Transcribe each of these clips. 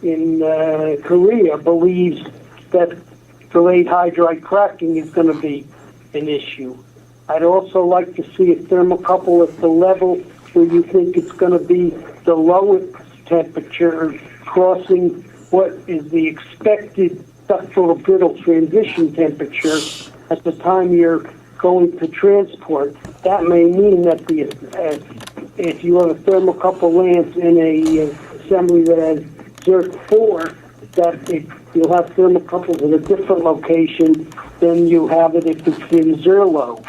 in Korea believes that delayed hydride cracking is going to be an issue. I'd also like to see a thermocouple at the level where you think it's going to be the lowest temperature, crossing what is the expected ductile brittle transition temperature at the time you're going to transport. That may mean that if you have a thermocouple lance in a assembly that has Zerk 4, that you'll have thermocouples at a different location than you have it if it's in Zerlo.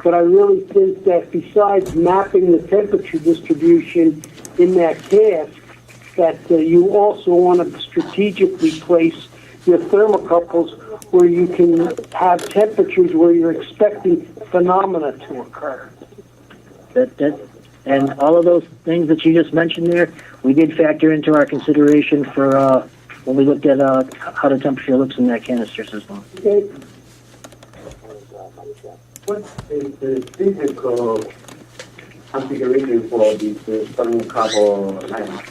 But I really think that besides mapping the temperature distribution in that cask, that you also want to strategically place your thermocouples where you can have temperatures where you're expecting phenomena to occur. And all of those things that you just mentioned there, we did factor into our consideration for when we looked at how the temperature looks in that canister system. Okay. What is the physical configuration for this thermocouple lamp?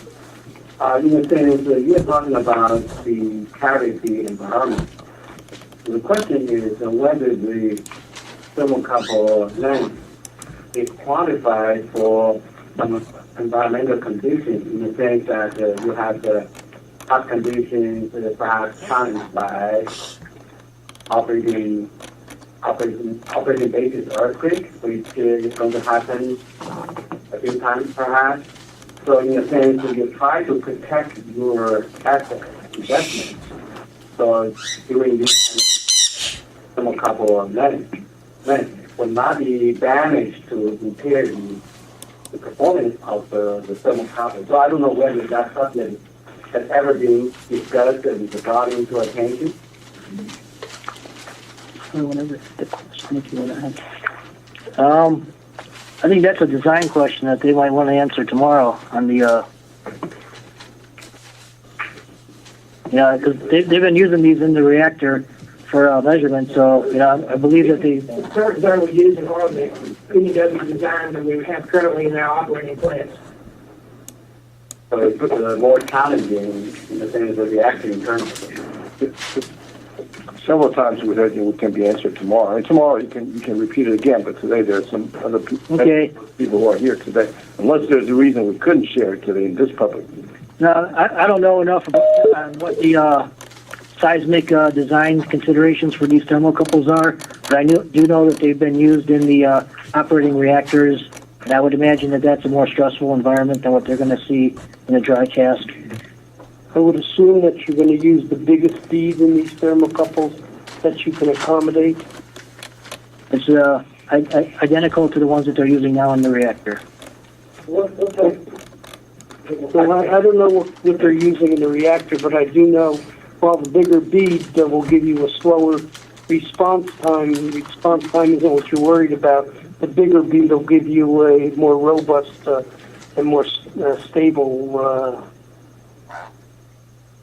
In a sense, you're talking about the cavity environment. The question is whether the thermocouple lamp is qualified for some environmental conditions, in the sense that you have the hot conditions perhaps challenged by operating basis earthquake, which is going to happen a few times perhaps. So in a sense, you try to protect your asset investment. So doing this thermocouple lens will not be damaged to impair the performance of the thermocouple. So I don't know whether that subject has ever been discussed and brought into attention. Whatever the question if you want to have. I think that's a design question that they might want to answer tomorrow on the. Because they've been using these in the reactor for measurement, so I believe that they. The current design we use in all the NEW design that we have currently in our operating plants. So it's more challenging in the sense of the action internally. Several times we heard it can be answered tomorrow. And tomorrow you can repeat it again, but today there are some other people who are here today. Unless there's a reason we couldn't share it today in this public meeting. No, I don't know enough about what the seismic design considerations for these thermocouples are, but I do know that they've been used in the operating reactors, and I would imagine that that's a more stressful environment than what they're going to see in a dry cask. I would assume that you're going to use the biggest bead in these thermocouples that you can accommodate. It's identical to the ones that they're using now in the reactor. Well, I don't know what they're using in the reactor, but I do know, while the bigger bead will give you a slower response time. Response time isn't what you're worried about. The bigger bead will give you a more robust and more stable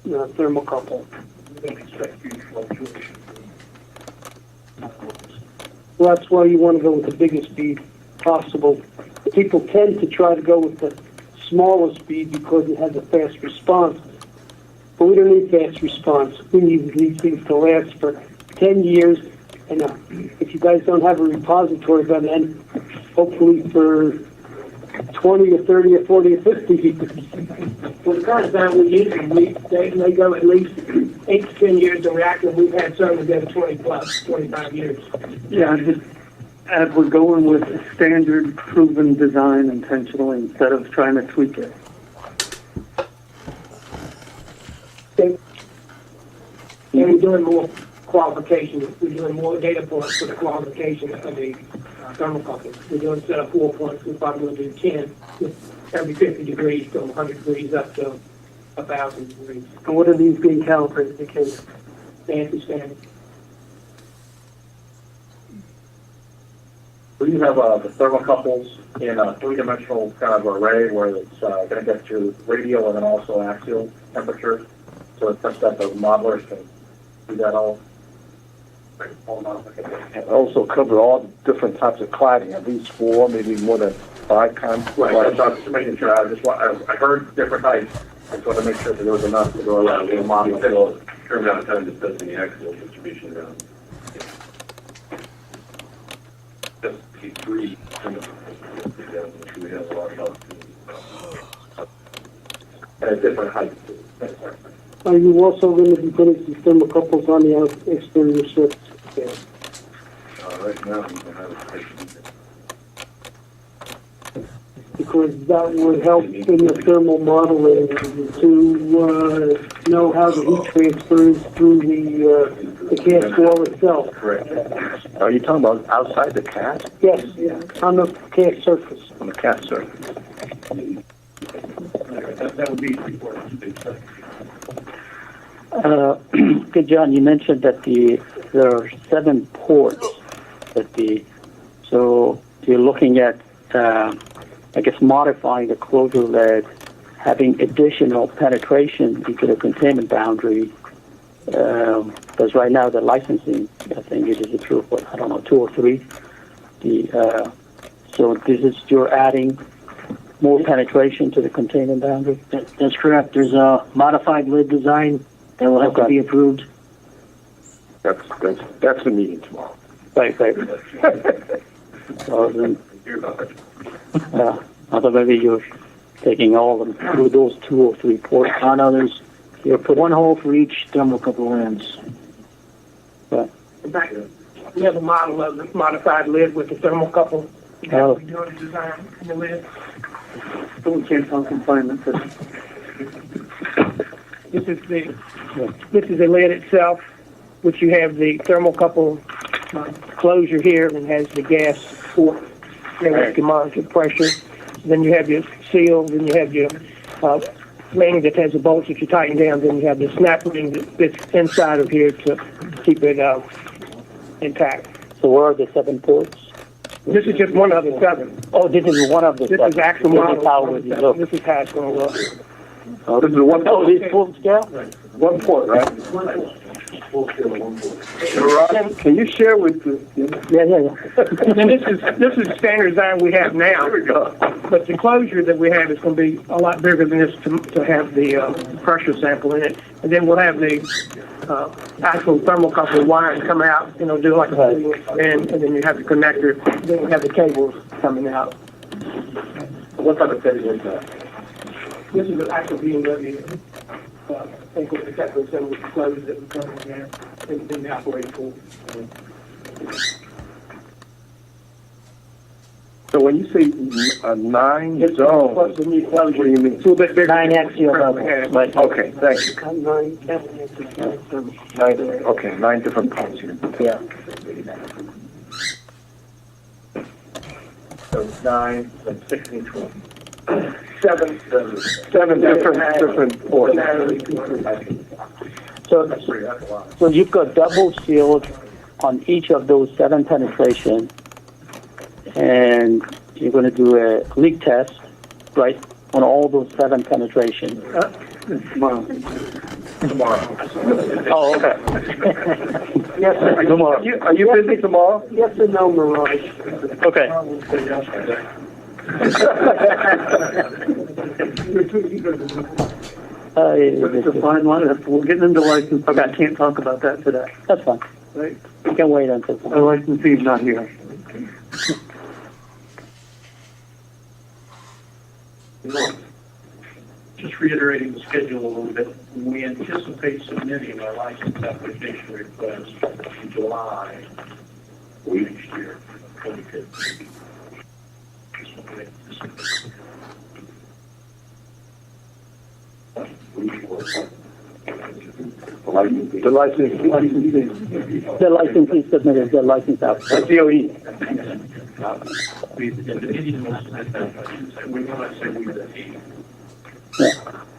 thermocouple. Well, that's why you want to go with the biggest bead possible. People tend to try to go with the smallest bead because it has a fast response. But we don't need fast response. We need these things to last for 10 years. And if you guys don't have a repository by then, hopefully for 20 or 30 or 40 or 50 years. Well, the current design we use, they go at least 8 to 10 years in reactor. We've had some that go 20 plus, 25 years. Yeah, as we're going with a standard proven design intentionally instead of trying to tweak it. And we're doing more qualification. We're doing more data points for the qualification of the thermocouple. We're doing instead of 4 points, we're probably going to do 10 every 50 degrees to 100 degrees up to 1,000 degrees. And what are these being calibrated against? Fancy standard. We have the thermocouples in a three-dimensional kind of array where it's going to get to radial and then also axial temperatures. So it's such that the modelers can do that all. And also cover all the different types of cladding, at least 4, maybe more than 5 kinds. Right, that's just making sure. I heard different types. just want to make sure that there was enough to go around the model. Well, fair amount of time discussing the axial distribution around. Just T3, which we have a lot of. At different heights. Are you also going to be putting some thermocouples on the exterior surface? Right now, we don't have a station. Because that would help in the thermal modeling to know how the heat transfers through the cask wall itself. Correct. Are you talking about outside the cask? Yes, on the cask surface. On the cask surface. That would be important. Okay, John, you mentioned that there are 7 ports so you're looking at, I guess, modifying the closure lead, having additional penetration into the containment boundary, because right now the licensing, I think it is approved for, 2 or 3. So you're adding more penetration to the containment boundary? That's correct. There's a modified lid design that will have to be approved. That's the meeting tomorrow. Right. So then, I thought maybe you're taking all of them through those 2 or 3 ports. No, you're put 1 hole for each thermocouple lens. In fact, we have a model of the modified lid with the thermocouple. Oh. We're doing the design in the lid. Still can't on confinement. This is the lid itself, which you have the thermocouple closure here and has the gas port where you can monitor pressure. Then you have your seal, then you have your ring that has the bolts that you tighten down, then you have the snap ring that's inside of here to keep it intact. So where are the 7 ports? This is just one of the 7. Oh, this is one of the This 7. is actual This is model. how it look. This is how it's going to look. This is one Oh, this full scale? one port, right? Can you share with the? Yeah. And this is the standard design we have now. There we go. But the closure that we have is going to be a lot bigger than this to have the pressure sample in it. And then we'll have the actual thermocouple wiring come out, do like a and then you have the connector, then we have the cables coming out. What type of fitting is that? This is an actual BMW. I think with the technical assembly closed that we come in there in the operating pool. So when you say 9 zone, Plus the new what do you mean? It's a little bit bigger. 9 axial than level. we had. Right. Okay, thank you. 9 Okay, 9 different ports here. Yeah. So 9, then 16, 12. 7. 7 different ports. That's a lot. So you've got double sealed on each of those 7 penetration, and you're going to do a leak test, right, on all those 7 penetration. Tomorrow. Oh, okay. Yes, sir. Tomorrow. Are you busy tomorrow? Yes and no, Mirage. Okay. It's a fine line. We're getting into license. Okay. I can't talk about that today. That's fine. Right. We can wait until The tomorrow. licensee's not here. Just reiterating the schedule a little bit, we anticipate submitting our license application request in July of next year, 2015. That's what we anticipate. The licensing. The licensee submitted the license out. The DOE. We, the Indian will submit that, I should say, we want to say we the team. Yeah.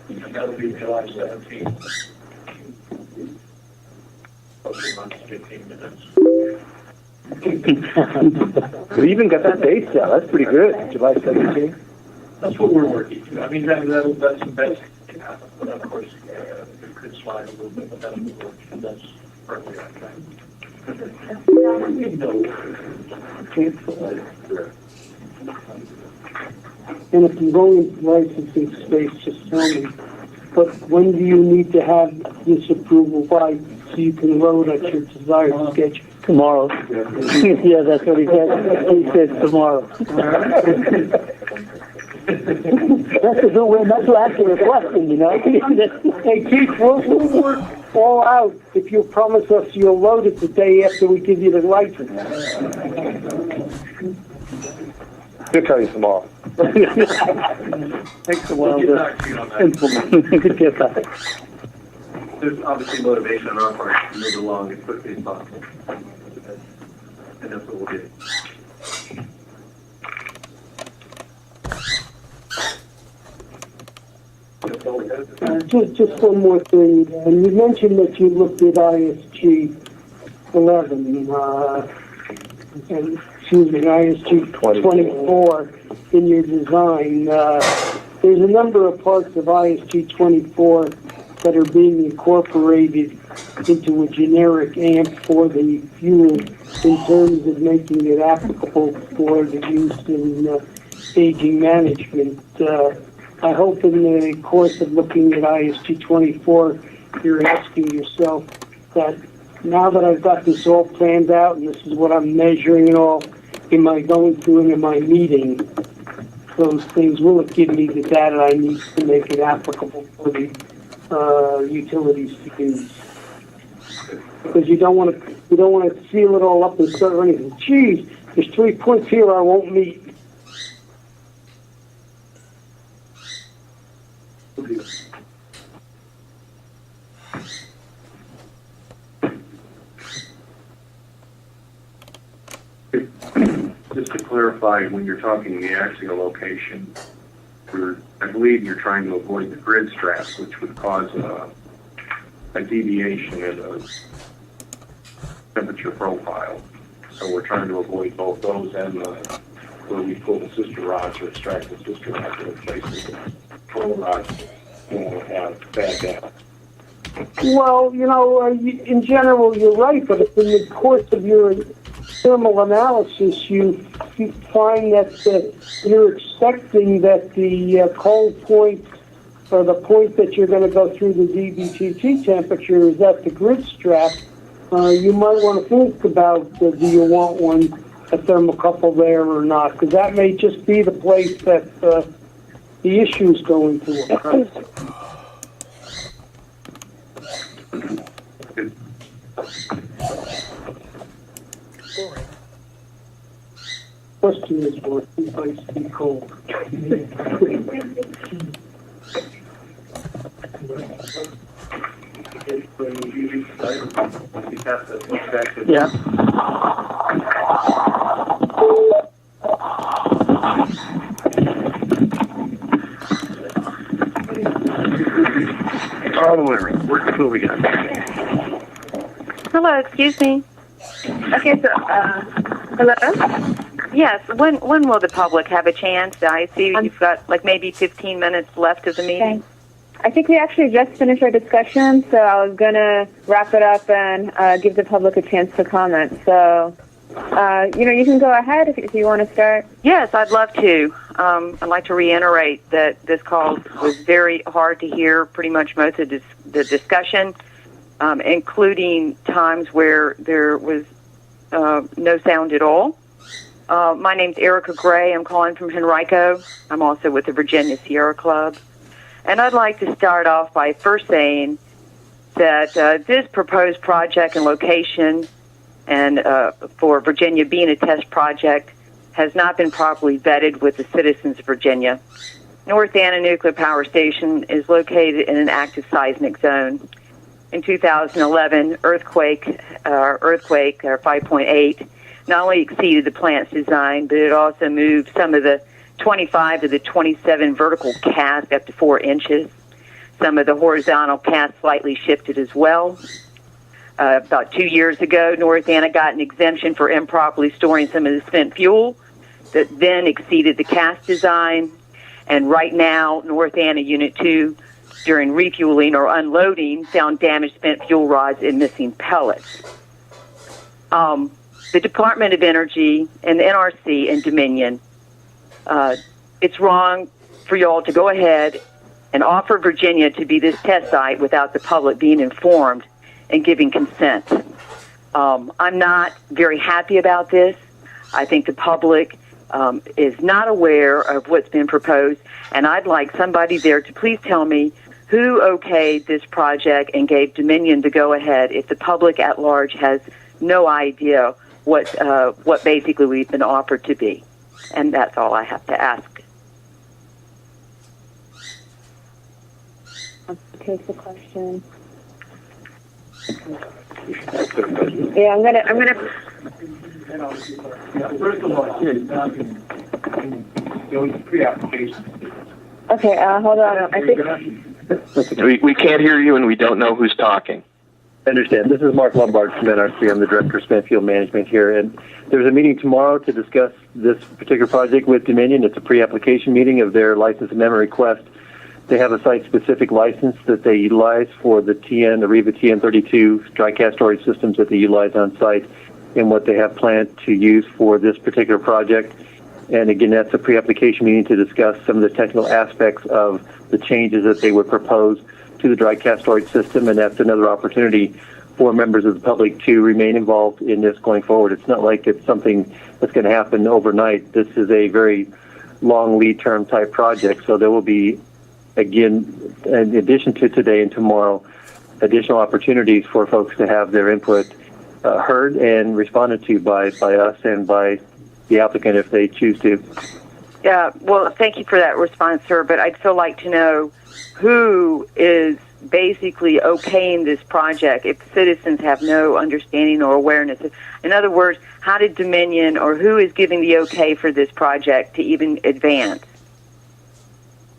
And that'll be July 17th. Close months, 15 minutes. We even got that date set. That's pretty good. July 17th. That's what we're working to. I mean, that's the best that can happen. But of course, it could slide a little bit, but that'll be working. That's perfectly on track. And if you go into licensing space, just tell me. but when do you need to have this approval by so you can load at your desired schedule? Tomorrow. Yeah, that's what he said. He said tomorrow. That's a good way not to answer a question, you know. Hey, Keith, we'll work all out if you'll promise us you'll load it the day after we give you the license. He'll tell you tomorrow. Takes a while Get to back to you on that. implement. Get back. There's obviously motivation on our part to move along as quickly as possible. And that's what we'll do. Just one more thing. You mentioned that you looked at ISG 11, and, excuse me, ISG 24 in your design. There's a number of parts of ISG 24 that are being incorporated into a generic AMP for the fuel in terms of making it applicable for the use in staging management. I hope in the course of looking at ISG 24, you're asking yourself that now that I've got this all planned out and this is what I'm measuring and all, am I going through and am I meeting those things? Will it give me the data I need to make it applicable for the utilities to use? Because you don't want to seal it all up and start running. Geez, there's 3 points here I won't meet. Just to clarify, when you're talking the axial location, I believe you're trying to avoid the grid straps, which would cause a deviation in the temperature profile. So we're trying to avoid both those and where we pull the sister rods or extract the sister rods and replace the control rods when we have bad data. Well, in general, you're right, but if in the course of your thermal analysis, you find that you're expecting that the cold point or the point that you're going to go through the DBTT temperature is at the grid strap, you might want to think about do you want a thermocouple there or not, because that may just be the place that the issue is going to occur. Question is, will it ice be cold? Yeah. All the way around. What we got? Hello, excuse me. Okay, so, hello? Yes, when will the public have a chance? I see you've got like maybe 15 minutes left of the meeting. Okay. I think we actually just finished our discussion, so I was going to wrap it up and give the public a chance to comment. So, you can go ahead if you want to start. Yes, I'd love to. I'd like to reiterate that this call was very hard to hear pretty much most of the discussion, including times where there was no sound at all. My name's Erica Gray. I'm calling from Henrico. I'm also with the Virginia Sierra Club. And I'd like to start off by first saying that this proposed project and location and for Virginia being a test project has not been properly vetted with the citizens of Virginia. North Anna Nuclear Power Station is located in an active seismic zone. In 2011, earthquake 5.8 not only exceeded the plant's design, but it also moved some of the 25 to the 27 vertical cask up to 4 inches. Some of the horizontal cask slightly shifted as well. About 2 years ago, North Anna got an exemption for improperly storing some of the spent fuel that then exceeded the cask design. And right now, North Anna Unit 2, during refueling or unloading, found damaged spent fuel rods and missing pellets. The Department of Energy and the NRC and Dominion, it's wrong for y'all to go ahead and offer Virginia to be this test site without the public being informed and giving consent. I'm not very happy about this. I think the public is not aware of what's been proposed, and I'd like somebody there to please tell me who okayed this project and gave Dominion the go-ahead if the public at large has no idea what basically we've been offered to be. And that's all I have to ask. Take the question. Yeah, I'm gonna. First of all, there was pre-application. Okay, hold on. I think. We can't hear you, and we don't know who's talking. I understand. This is Mark Lombard from NRC. I'm the Director of Spent Management here. And there's a meeting tomorrow to discuss this particular project with Dominion. It's a pre-application meeting of their license amendment request. They have a site-specific license that they utilize for the Ariva TN32 dry cask storage systems that they utilize on site and what they have planned to use for this particular project. And again, that's a pre-application meeting to discuss some of the technical aspects of the changes that they would propose to the dry cask storage system, and that's another opportunity for members of the public to remain involved in this going forward. It's not like it's something that's going to happen overnight. This is a very long lead term type project, so there will be, again, in addition to today and tomorrow, additional opportunities for folks to have their input heard and responded to by us and by the applicant if they choose to. Yeah, well, thank you for that response, sir, but I'd still like to know who is basically okaying this project if citizens have no understanding or awareness. In other words, how did Dominion or who is giving the okay for this project to even advance?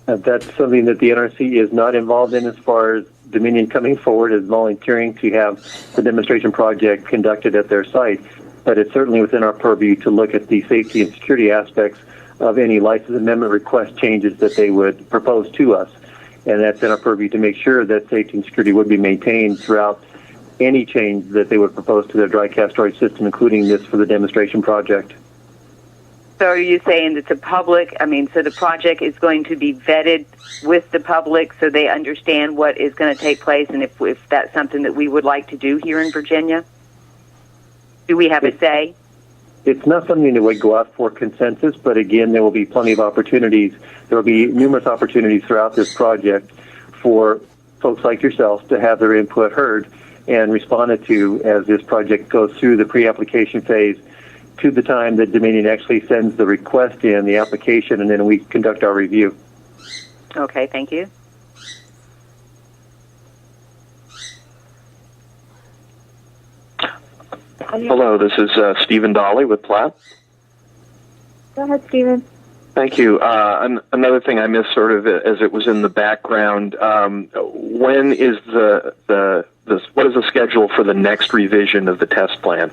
That's something that the NRC is not involved in as far as Dominion coming forward as volunteering to have the demonstration project conducted at their site. But it's certainly within our purview to look at the safety and security aspects of any license amendment request changes that they would propose to us. And that's in our purview to make sure that safety and security would be maintained throughout any change that they would propose to their dry cask storage system, including this for the demonstration project. So are you saying that the public, so the project is going to be vetted with the public so they understand what is going to take place, and if that's something that we would like to do here in Virginia? Do we have a say? It's not something that would go out for consensus, but again, there will be plenty of opportunities. There will be numerous opportunities throughout this project for folks like yourselves to have their input heard and responded to as this project goes through the pre-application phase to the time that Dominion actually sends the request in, the application, and then we conduct our review. Okay, thank you. Hello, this is Stephen Dolly with Platt. Go ahead, Stephen. Thank you. Another thing I missed sort of as it was in the background, when is what is the schedule for the next revision of the test plan?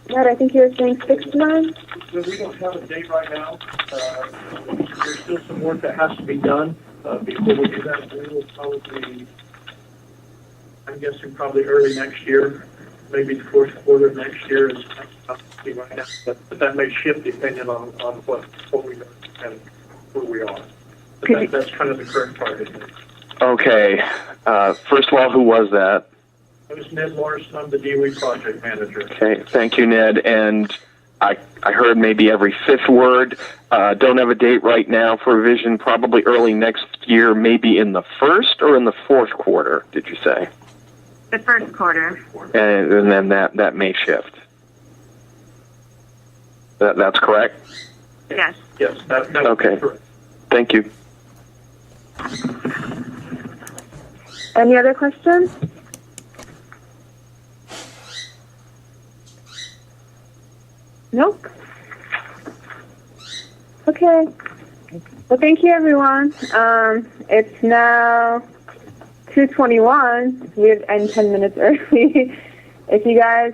Ned, I think you were saying 6 months? We don't have a date right now. There's still some work that has to be done before we do that. We will probably, I'm guessing probably early next year, maybe the first quarter of next year is right now. But that may shift depending on what we do and where we are. But that's kind of the current target. Okay. First of all, who was that? It was Ned Larson. I'm the DOE project manager. Okay, thank you, Ned. And I heard maybe every fifth word. Don't have a date right now for revision, probably early next year, maybe in the first or in the fourth quarter, did you say? The first quarter. And then that may shift. That's correct? Yes. Yes, that's okay. Correct. Thank you. Any other questions? Nope. Okay. Well, thank you, everyone. It's now 2:21. We end 10 minutes early. If you guys,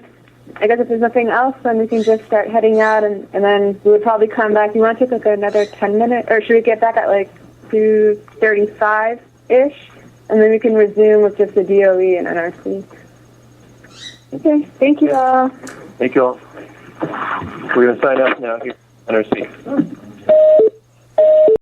I guess if there's nothing else, then we can just start heading out, and then we would probably come back. You want to take like another 10 minutes, or should we get back at like 2:35-ish, and then we can resume with just the DOE and NRC. Okay. Thank you all. Thank you all. We're going to sign up now here, NRC.